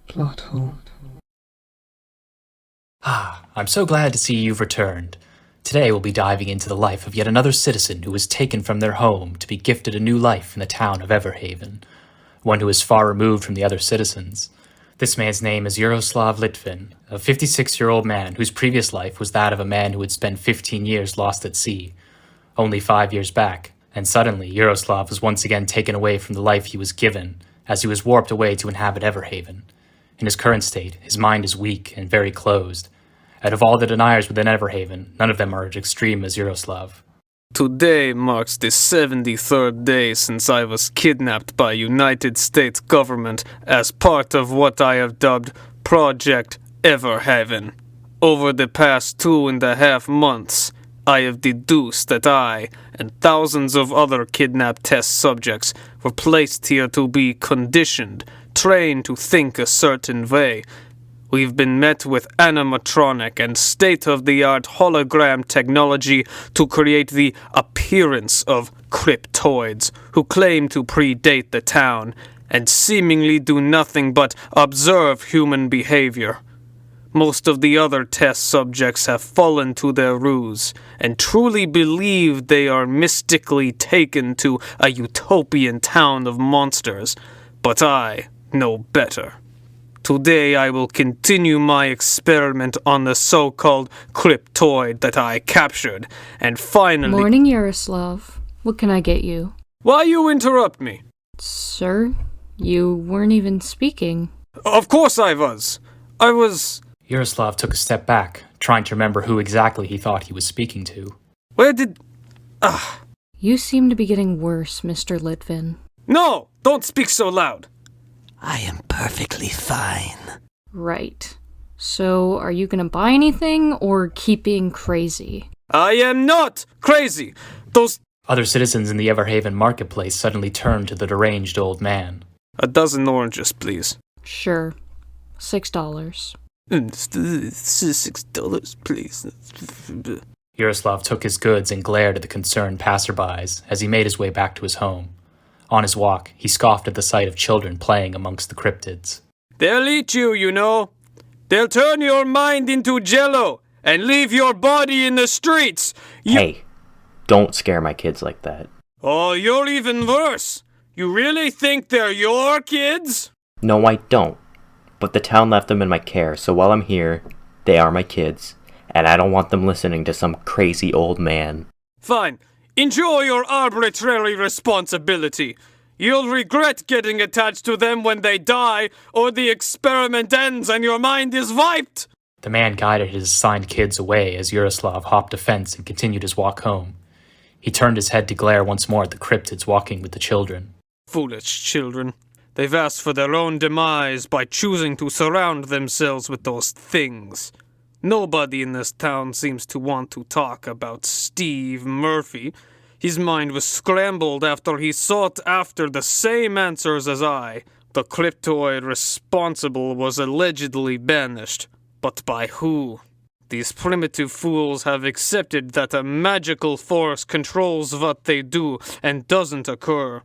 Plot hole. I'm so glad to see you've returned. Today we'll be diving into the life of yet another citizen who was taken from their home to be gifted a new life in the town of Everhaven, one who is far removed from the other citizens. This man's name is Yaroslav Litvin, a 56-year-old man whose previous life was that of a man who had spent 15 years lost at sea, only 5 years back, and suddenly Yaroslav was once again taken away from the life he was given as he was warped away to inhabit Everhaven. In his current state, his mind is weak and very closed. Out of all the deniers within Everhaven, none of them are as extreme as Yaroslav. Today marks the 73rd day since I was kidnapped by United States government as part of what I have dubbed Project Everhaven. Over the past 2.5 months, I have deduced that I and thousands of other kidnapped test subjects were placed here to be conditioned, trained to think a certain way. We've been met with animatronic and state-of-the-art hologram technology to create the appearance of cryptoids who claim to predate the town and seemingly do nothing but observe human behavior. Most of the other test subjects have fallen to their ruse and truly believe they are mystically taken to a utopian town of monsters, but I know better. Today I will continue my experiment on the so-called cryptoid that I captured, and finally— Morning, Yaroslav. What can I get you? Why you interrupt me? Sir, you weren't even speaking. Of course I was. Yaroslav took a step back, trying to remember who exactly he thought he was speaking to. Where did... You seem to be getting worse, Mr. Litvin. No! Don't speak so loud! I am perfectly fine. Right. So, are you gonna buy anything, or keep being crazy? I am not crazy! Those... Other citizens in the Everhaven marketplace suddenly turned to the deranged old man. A dozen oranges, please. Sure. $6. $6, please. Yaroslav took his goods and glared at the concerned passerbys as he made his way back to his home. On his walk, he scoffed at the sight of children playing amongst the cryptids. They'll eat you, you know. They'll turn your mind into jello and leave your body in the streets. Hey, don't scare my kids like that. Oh, you're even worse. You really think they're your kids? No, I don't. But the town left them in my care, so while I'm here, they are my kids, and I don't want them listening to some crazy old man. Fine. Enjoy your arbitrary responsibility. You'll regret getting attached to them when they die, or the experiment ends and your mind is wiped. The man guided his assigned kids away as Yaroslav hopped a fence and continued his walk home. He turned his head to glare once more at the cryptids walking with the children. Foolish children. They've asked for their own demise by choosing to surround themselves with those things. Nobody in this town seems to want to talk about Steve Murphy. His mind was scrambled after he sought after the same answers as I. The cryptoid responsible was allegedly banished. But by who? These primitive fools have accepted that a magical force controls what they do and doesn't occur.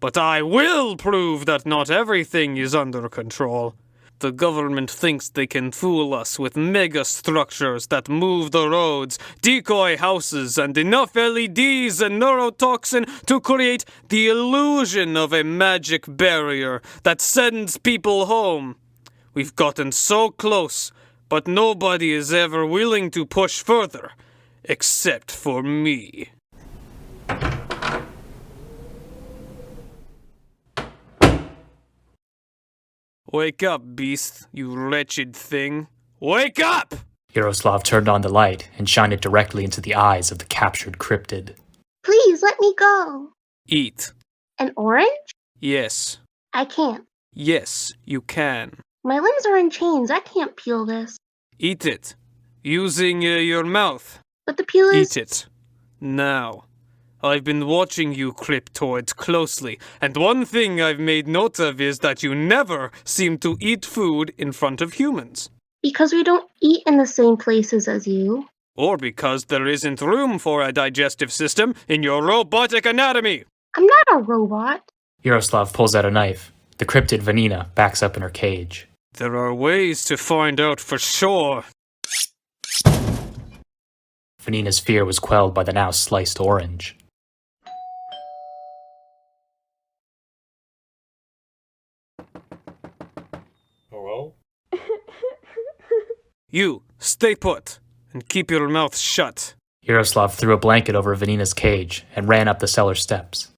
But I will prove that not everything is under control. The government thinks they can fool us with mega structures that move the roads, decoy houses, and enough LEDs and neurotoxin to create the illusion of a magic barrier that sends people home. We've gotten so close, but nobody is ever willing to push further, except for me. Wake up, beast, you wretched thing. Wake up! Yaroslav turned on the light and shined it directly into the eyes of the captured cryptid. Please let me go. Eat. An orange? Yes. I can't. Yes, you can. My limbs are in chains. I can't peel this. Eat it. Using your mouth. But the peel is... Eat it. Now. I've been watching you cryptoids closely, and one thing I've made note of is that you never seem to eat food in front of humans. Because we don't eat in the same places as you. Or because there isn't room for a digestive system in your robotic anatomy. I'm not a robot. Yaroslav pulls out a knife. The cryptid Vanina backs up in her cage. There are ways to find out for sure. Vanina's fear was quelled by the now sliced orange. Hello? You, stay put, and keep your mouth shut. Yaroslav threw a blanket over Vanina's cage and ran up the cellar steps.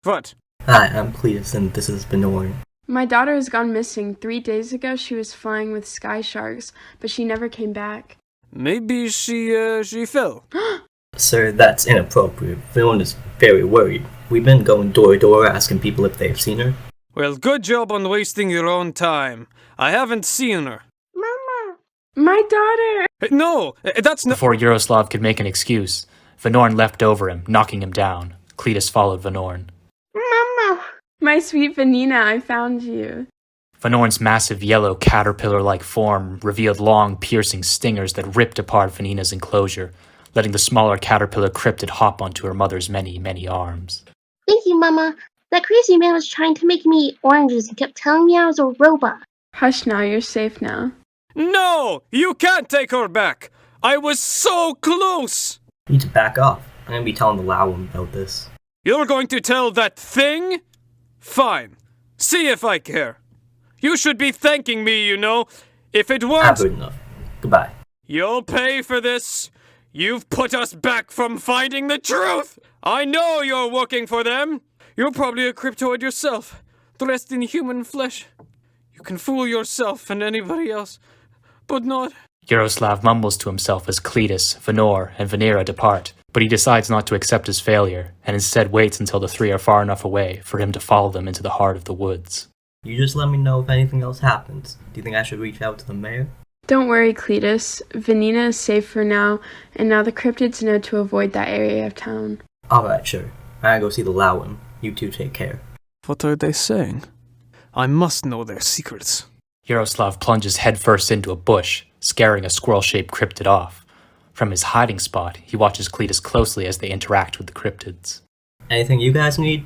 What? Hi, I'm Cletus, and this is Benoit. My daughter has gone missing. 3 days ago, she was flying with sky sharks, but she never came back. Maybe she fell. Sir, that's inappropriate. Benoit is very worried. We've been going door to door asking people if they've seen her. Well, good job on wasting your own time. I haven't seen her. Mama. My daughter! No, that's not... Before Yaroslav could make an excuse, Vanorn leapt over him, knocking him down. Cletus followed Vanorn. Mama. My sweet Vanina, I found you. Vanorn's massive yellow caterpillar-like form revealed long, piercing stingers that ripped apart Vanina's enclosure, letting the smaller caterpillar cryptid hop onto her mother's many, many arms. Thank you, Mama. That crazy man was trying to make me eat oranges and kept telling me I was a robot. Hush now, you're safe now. No! You can't take her back! I was so close! You need to back off. I'm gonna be telling the Lowum about this. You're going to tell that thing? Fine. See if I care. You should be thanking me, you know. If it I've weren't... heard enough. Goodbye. You'll pay for this. You've put us back from finding the truth. I know you're working for them. You're probably a cryptoid yourself, dressed in human flesh. You can fool yourself and anybody else, but not... Yaroslav mumbles to himself as Cletus, Vanor, and Vanera depart, but he decides not to accept his failure, and instead waits until the three are far enough away for him to follow them into the heart of the woods. You just let me know if anything else happens. Do you think I should reach out to the mayor? Don't worry, Cletus. Vanina is safe for now, and now the cryptids know to avoid that area of town. Alright, sure. I gotta go see the Lowum. You two take care. What are they saying? I must know their secrets. Yaroslav plunges headfirst into a bush, scaring a squirrel-shaped cryptid off. From his hiding spot, he watches Cletus closely as they interact with the cryptids. Anything you guys need?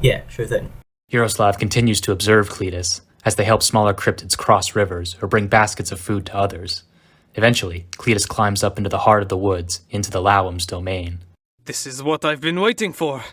Yeah, sure thing. Yaroslav continues to observe Cletus as they help smaller cryptids cross rivers or bring baskets of food to others. Eventually, Cletus climbs up into the heart of the woods, into the Lowum's domain. This is what I've been waiting for.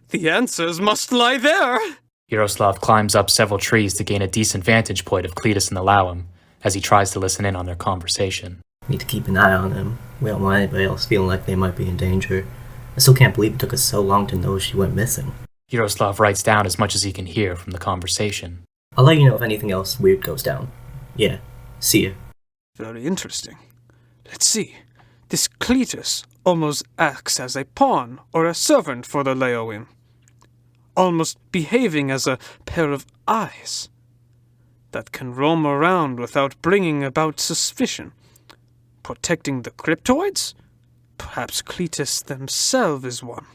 The answers must lie there. Yaroslav climbs up several trees to gain a decent vantage point of Cletus and the Lowum as he tries to listen in on their conversation. Need to keep an eye on them. We don't want anybody else feeling like they might be in danger. I still can't believe it took us so long to know she went missing. Yaroslav writes down as much as he can hear from the conversation. I'll let you know if anything else weird goes down. Yeah, see ya. Very interesting. Let's see. This Cletus almost acts as a pawn or a servant for the Leoin. Almost behaving as a pair of eyes that can roam around without bringing about suspicion. Protecting the cryptoids? Perhaps Cletus themselves is one.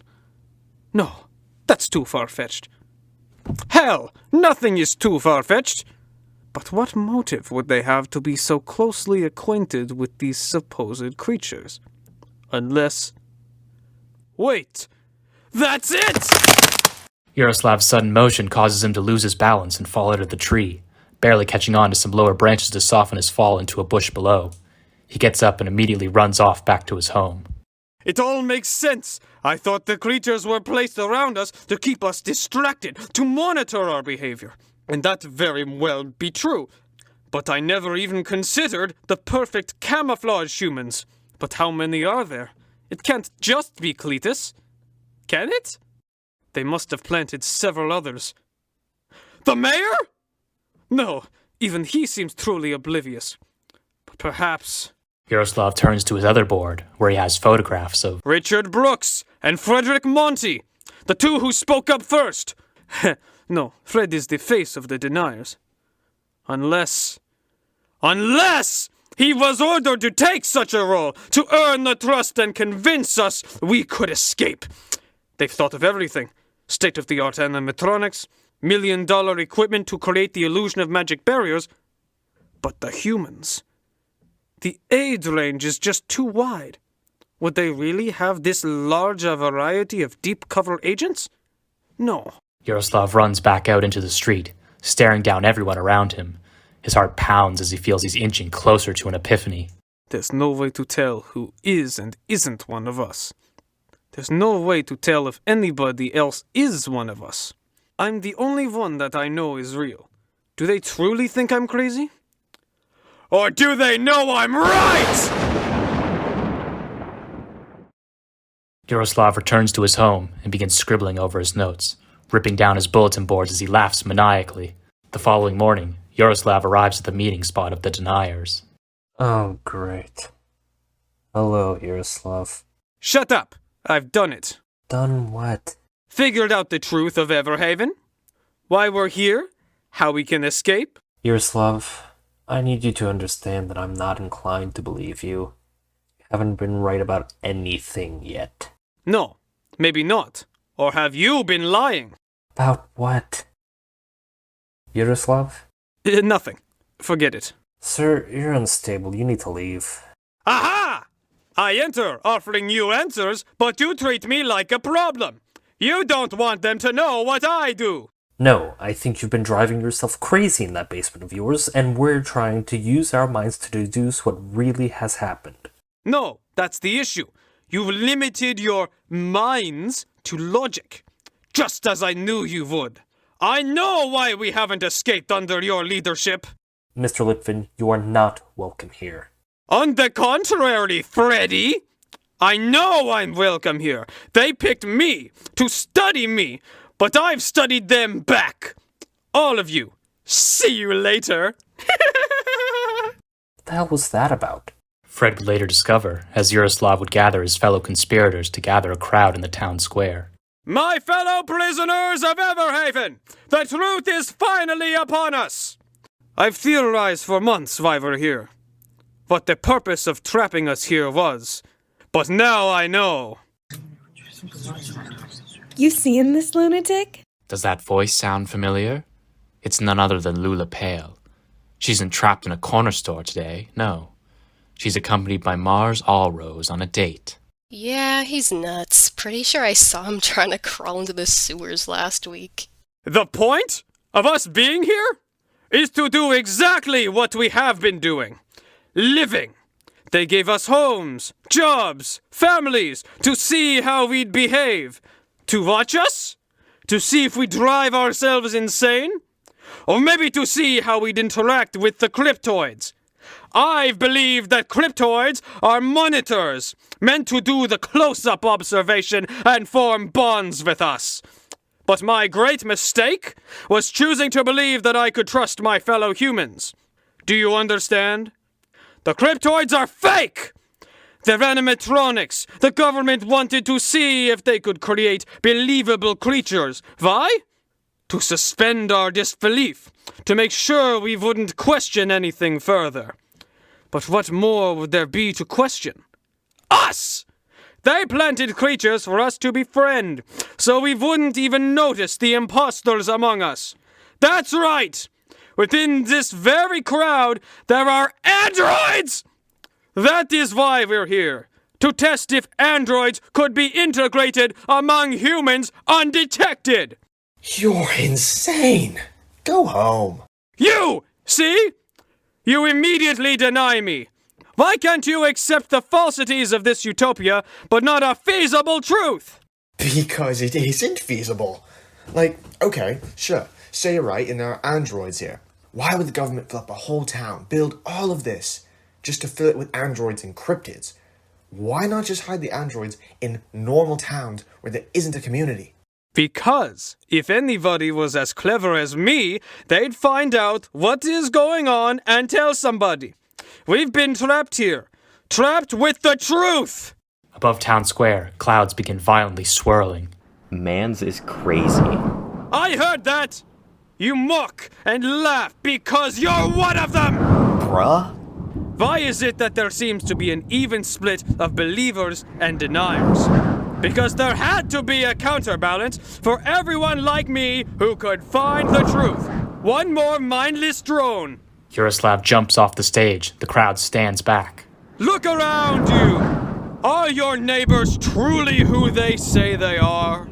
No, that's too far-fetched. Hell, nothing is too far-fetched. But what motive would they have to be so closely acquainted with these supposed creatures? Unless... Wait! That's it! Yaroslav's sudden motion causes him to lose his balance and fall out of the tree, barely catching on to some lower branches to soften his fall into a bush below. He gets up and immediately runs off back to his home. It all makes sense. I thought the creatures were placed around us to keep us distracted, to monitor our behavior. And that very well be true. But I never even considered the perfect camouflage humans. But how many are there? It can't just be Cletus. Can it? They must have planted several others. The mayor? No, even he seems truly oblivious. But perhaps... Yaroslav turns to his other board, where he has photographs of Richard Brooks and Frederick Monty, the two who spoke up first. No, Fred is the face of the deniers. Unless He was ordered to take such a role, to earn the trust and convince us we could escape. They've thought of everything. State-of-the-art animatronics, $1 million equipment to create the illusion of magic barriers. But the humans... the age range is just too wide. Would they really have this large a variety of deep-cover agents? No. Yaroslav runs back out into the street, staring down everyone around him. His heart pounds as he feels he's inching closer to an epiphany. There's no way to tell who is and isn't one of us. There's no way to tell if anybody else is one of us. I'm the only one that I know is real. Do they truly think I'm crazy? Or do they know I'm right?! Yaroslav returns to his home and begins scribbling over his notes, ripping down his bulletin boards as he laughs maniacally. The following morning, Yaroslav arrives at the meeting spot of the deniers. Oh, great. Hello, Yaroslav. Shut up! I've done it. Done what? Figured out the truth of Everhaven. Why we're here. How we can escape. Yaroslav, I need you to understand that I'm not inclined to believe you. You haven't been right about anything yet. No, maybe not. Or have you been lying? About what? Yaroslav? Nothing. Forget it. Sir, you're unstable. You need to leave. Aha! I enter offering you answers, but you treat me like a problem. You don't want them to know what I do. No, I think you've been driving yourself crazy in that basement of yours, and we're trying to use our minds to deduce what really has happened. No, that's the issue. You've limited your minds to logic, just as I knew you would. I know why we haven't escaped under your leadership. Mr. Litvin, you are not welcome here. On the contrary, Freddy. I know I'm welcome here. They picked me to study me, but I've studied them back. All of you. See you later. What the hell was that about? Fred would later discover, as Yaroslav would gather his fellow conspirators to gather a crowd in the town square. My fellow prisoners of Everhaven, the truth is finally upon us. I've theorized for months why we're here. What the purpose of trapping us here was. But now I know. You seeing this lunatic? Does that voice sound familiar? It's none other than Lula Pale. She's entrapped in a corner store today, no. She's accompanied by Mars Allrose on a date. Yeah, he's nuts. Pretty sure I saw him trying to crawl into the sewers last week. The point of us being here is to do exactly what we have been doing. Living. They gave us homes, jobs, families, to see how we'd behave. To watch us? To see if we drive ourselves insane? Or maybe to see how we'd interact with the cryptoids. I've believed that cryptoids are monitors, meant to do the close-up observation and form bonds with us. But my great mistake was choosing to believe that I could trust my fellow humans. Do you understand? The cryptoids are fake! They're animatronics. The government wanted to see if they could create believable creatures. Why? To suspend our disbelief, to make sure we wouldn't question anything further. But what more would there be to question? Us! They planted creatures for us to befriend, so we wouldn't even notice the imposters among us. That's right! Within this very crowd, there are androids! That is why we're here. To test if androids could be integrated among humans undetected. You're insane. Go home. You! See? You immediately deny me. Why can't you accept the falsities of this utopia, but not a feasible truth? Because it isn't feasible. Like, okay, sure, say you're right and there are androids here. Why would the government fill up a whole town, build all of this, just to fill it with androids and cryptids? Why not just hide the androids in normal towns where there isn't a community? Because if anybody was as clever as me, they'd find out what is going on and tell somebody. We've been trapped here. Trapped with the truth! Above town square, clouds begin violently swirling. Mans is crazy. I heard that! You mock and laugh because you're one of them! Bruh? Why is it that there seems to be an even split of believers and deniers? Because there had to be a counterbalance for everyone like me who could find the truth. One more mindless drone. Yaroslav jumps off the stage. The crowd stands back. Look around you. Are your neighbors truly who they say they are?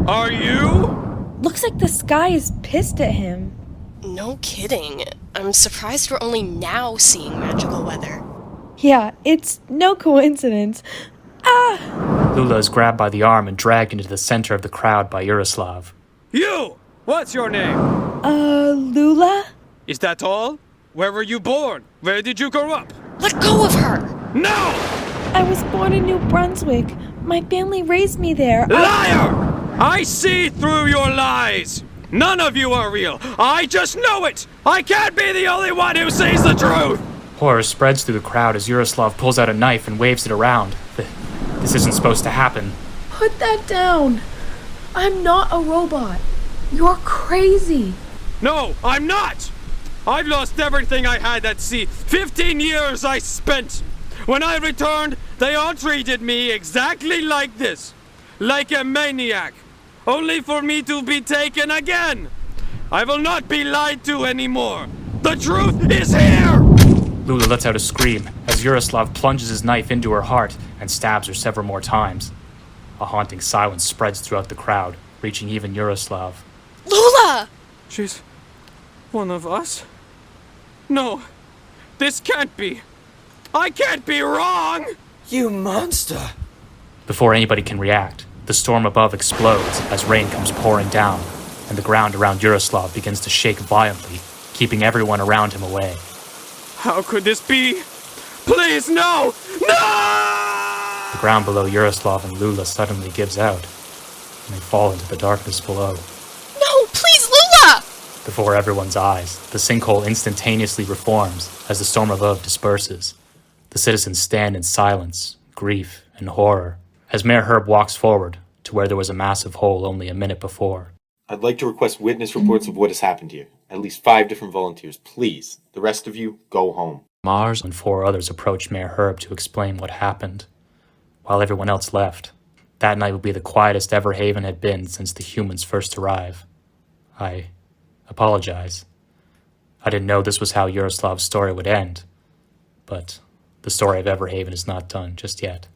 Are you? Looks like the sky is pissed at him. No kidding. I'm surprised we're only now seeing magical weather. Yeah, it's no coincidence. Ah! Lula is grabbed by the arm and dragged into the center of the crowd by Yaroslav. You! What's your name? Lula? Is that all? Where were you born? Where did you grow up? Let go of her! No! I was born in New Brunswick. My family raised me there. Liar! I see through your lies! None of you are real! I just know it! I can't be the only one who sees the truth! Horror spreads through the crowd as Yaroslav pulls out a knife and waves it around. This isn't supposed to happen. Put that down. I'm not a robot. You're crazy. No, I'm not! I've lost everything I had at sea. 15 years I spent. When I returned, they all treated me exactly like this. Like a maniac. Only for me to be taken again. I will not be lied to anymore. The truth is here! Lula lets out a scream as Yaroslav plunges his knife into her heart and stabs her several more times. A haunting silence spreads throughout the crowd, reaching even Yaroslav. Lula! She's one of us? No, this can't be. I can't be wrong! You monster! Before anybody can react, the storm above explodes as rain comes pouring down, and the ground around Yaroslav begins to shake violently, keeping everyone around him away. How could this be? Please, no! No! The ground below Yaroslav and Lula suddenly gives out, and they fall into the darkness below. No, please, Lula! Before everyone's eyes, the sinkhole instantaneously reforms as the storm above disperses. The citizens stand in silence, grief, and horror as Mayor Herb walks forward to where there was a massive hole only a minute before. I'd like to request witness reports of what has happened here. At least 5 different volunteers, please. The rest of you, go home. Mars and 4 others approached Mayor Herb to explain what happened, while everyone else left. That night would be the quietest Everhaven had been since the humans first arrived. I apologize. I didn't know this was how Yaroslav's story would end, but the story of Everhaven is not done just yet.